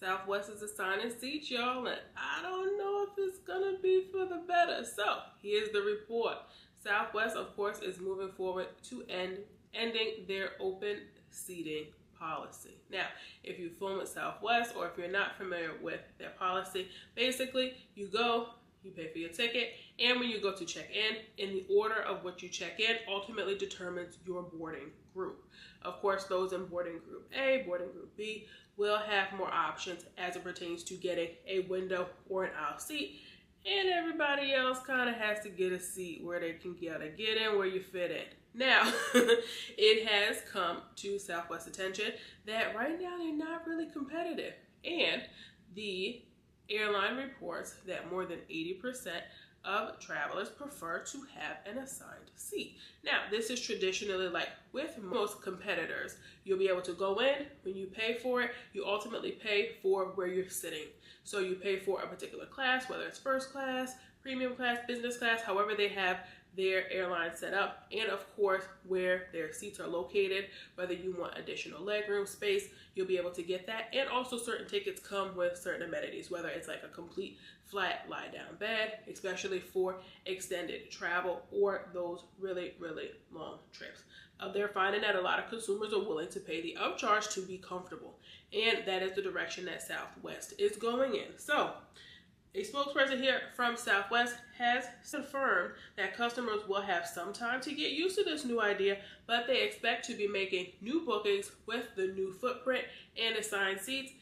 Southwest is assigning seats, y'all, and I don't know if it's gonna be for the better. So here's the report. Southwest, of course, is moving forward to ending their open seating policy. Now, if you flown with Southwest or if you're not familiar with their policy, basically you go, you pay for your ticket, and when you go to check in the order of what you check in ultimately determines your boarding group. Of course, those in boarding group A, boarding group B will have more options as it pertains to getting a window or an aisle seat, and everybody else kind of has to get a seat where they can get in where you fit in. Now, it has come to Southwest's attention that right now they're not really competitive, and the airline reports that more than 80% of travelers prefer to have an assigned seat. Now, this is traditionally like with most competitors. You'll be able to go in, when you pay for it, you ultimately pay for where you're sitting. So you pay for a particular class, whether it's first class, premium class, business class, however they have their airline set up, and of course where their seats are located, whether you want additional legroom space, you'll be able to get that. And also certain tickets come with certain amenities, whether it's like a complete flat lie down bed, especially for extended travel or those really long trips. They're finding that a lot of consumers are willing to pay the upcharge to be comfortable, and that is the direction that Southwest is going in. So a spokesperson here from Southwest has confirmed that customers will have some time to get used to this new idea, but they expect to be making new bookings with the new footprint and assigned seats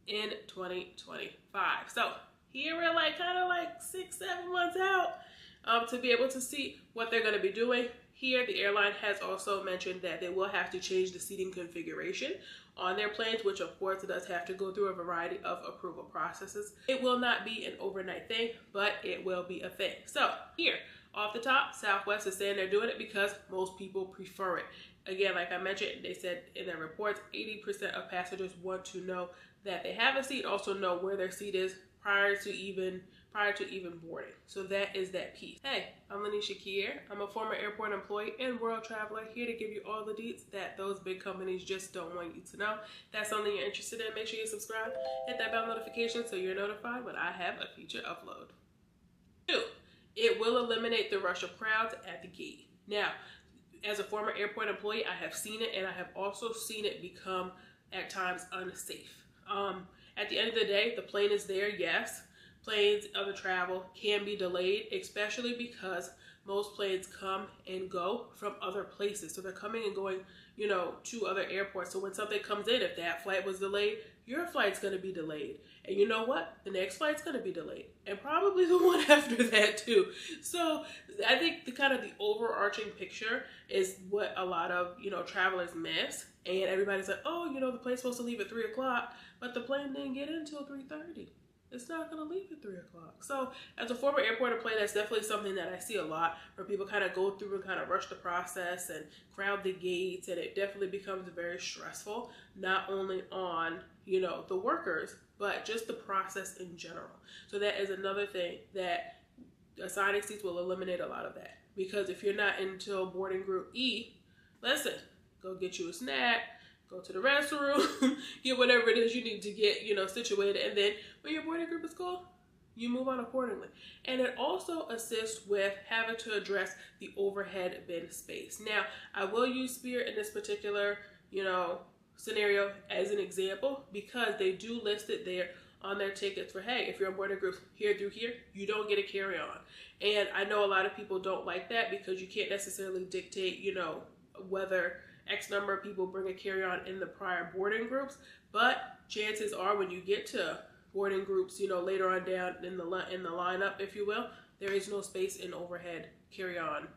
in 2025. So here we're kind of 6-7 months out to be able to see what they're going to be doing. Here, the airline has also mentioned that they will have to change the seating configuration on their planes, which of course does have to go through a variety of approval processes. It will not be an overnight thing, but it will be a thing. So here, off the top, Southwest is saying they're doing it because most people prefer it. Again, like I mentioned, they said in their reports, 80% of passengers want to know that they have a seat, also know where their seat is prior to even boarding. So that is that piece. Hey, I'm Lanisha Kier. I'm a former airport employee and world traveler, here to give you all the deets that those big companies just don't want you to know. If that's something you're interested in, make sure you subscribe, hit that bell notification so you're notified when I have a future upload. 2, it will eliminate the rush of crowds at the gate. Now, as a former airport employee, I have seen it, and I have also seen it become at times unsafe. At the end of the day, the plane is there, yes. Planes, other travel can be delayed, especially because most planes come and go from other places. So they're coming and going, to other airports. So when something comes in, if that flight was delayed, your flight's going to be delayed. And you know what? The next flight's going to be delayed. And probably the one after that too. So I think the overarching picture is what a lot of, travelers miss. And everybody's like, oh, the plane's supposed to leave at 3 o'clock, but the plane didn't get in until 3:30. It's not going to leave at 3 o'clock. So as a former airport employee, that's definitely something that I see a lot, where people kind of go through and kind of rush the process and crowd the gates, and it definitely becomes very stressful, not only on, the workers, but just the process in general. So that is another thing that assigning seats will eliminate a lot of that. Because if you're not until boarding group E, listen, go get you a snack, go to the restroom, get whatever it is you need to get, situated. And then when your boarding group is full, you move on accordingly. And it also assists with having to address the overhead bin space. Now, I will use Spirit in this particular, scenario as an example, because they do list it there on their tickets for, hey, if you're on boarding groups here through here, you don't get a carry-on. And I know a lot of people don't like that because you can't necessarily dictate, whether X number of people bring a carry-on in the prior boarding groups, but chances are when you get to boarding groups, later on down in the lineup, if you will, there is no space in overhead carry-on,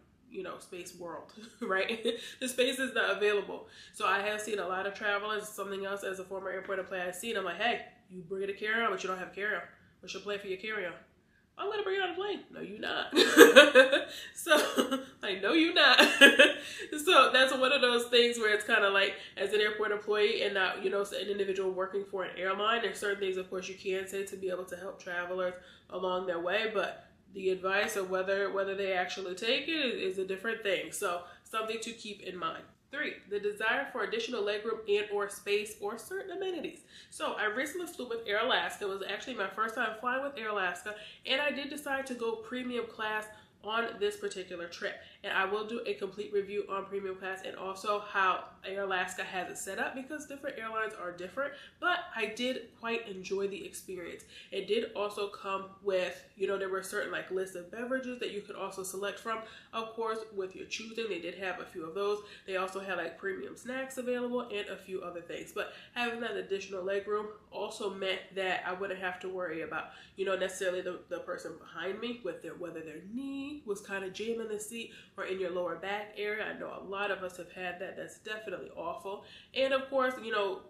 space world, right? The space is not available. So I have seen a lot of travelers, something else as a former airport employee I've seen, I'm like, hey, you bring it a carry-on, but you don't have a carry-on. What's your plan for your carry-on? I'm going to bring it on the plane. No, you're not. So, no, you're not. So that's one of those things where it's kind of like, as an airport employee and not, an individual working for an airline, there's certain things, of course, you can say to be able to help travelers along their way, but the advice of whether they actually take it is a different thing. So something to keep in mind. 3, the desire for additional legroom and or space or certain amenities. So I recently flew with Air Alaska. It was actually my first time flying with Air Alaska, and I did decide to go premium class on this particular trip. And I will do a complete review on premium class and also how Air Alaska has it set up, because different airlines are different, but I did quite enjoy the experience. It did also come with, there were certain like lists of beverages that you could also select from, of course, with your choosing. They did have a few of those. They also had like premium snacks available and a few other things, but having that additional legroom also meant that I wouldn't have to worry about, necessarily the person behind me with whether their knee was kind of jamming the seat or in your lower back area. I know a lot of us have had that. That's definitely awful. And of course,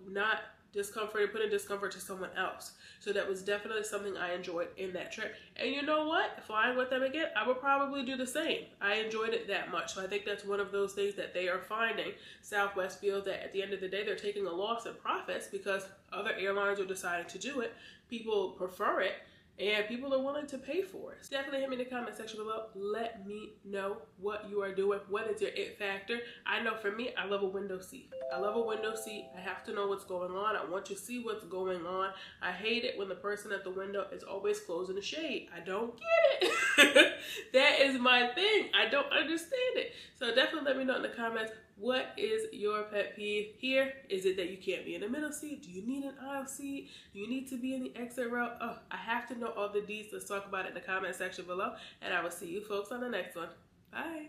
not discomfort, putting discomfort to someone else. So that was definitely something I enjoyed in that trip. And you know what? Flying with them again, I would probably do the same. I enjoyed it that much. So I think that's one of those things that they are finding. Southwest feels that at the end of the day, they're taking a loss in profits because other airlines are deciding to do it. People prefer it, and people are willing to pay for it. So definitely hit me in the comment section below. Let me know what you are doing. What is your it factor? I know for me, I love a window seat. I love a window seat. I have to know what's going on. I want to see what's going on. I hate it when the person at the window is always closing the shade. I don't get it. That is my thing. I don't understand it. So definitely let me know in the comments, what is your pet peeve here? Is it that you can't be in the middle seat? Do you need an aisle seat? Do you need to be in the exit row? Oh, I have to know all the D's. Let's talk about it in the comment section below. And I will see you folks on the next one. Bye.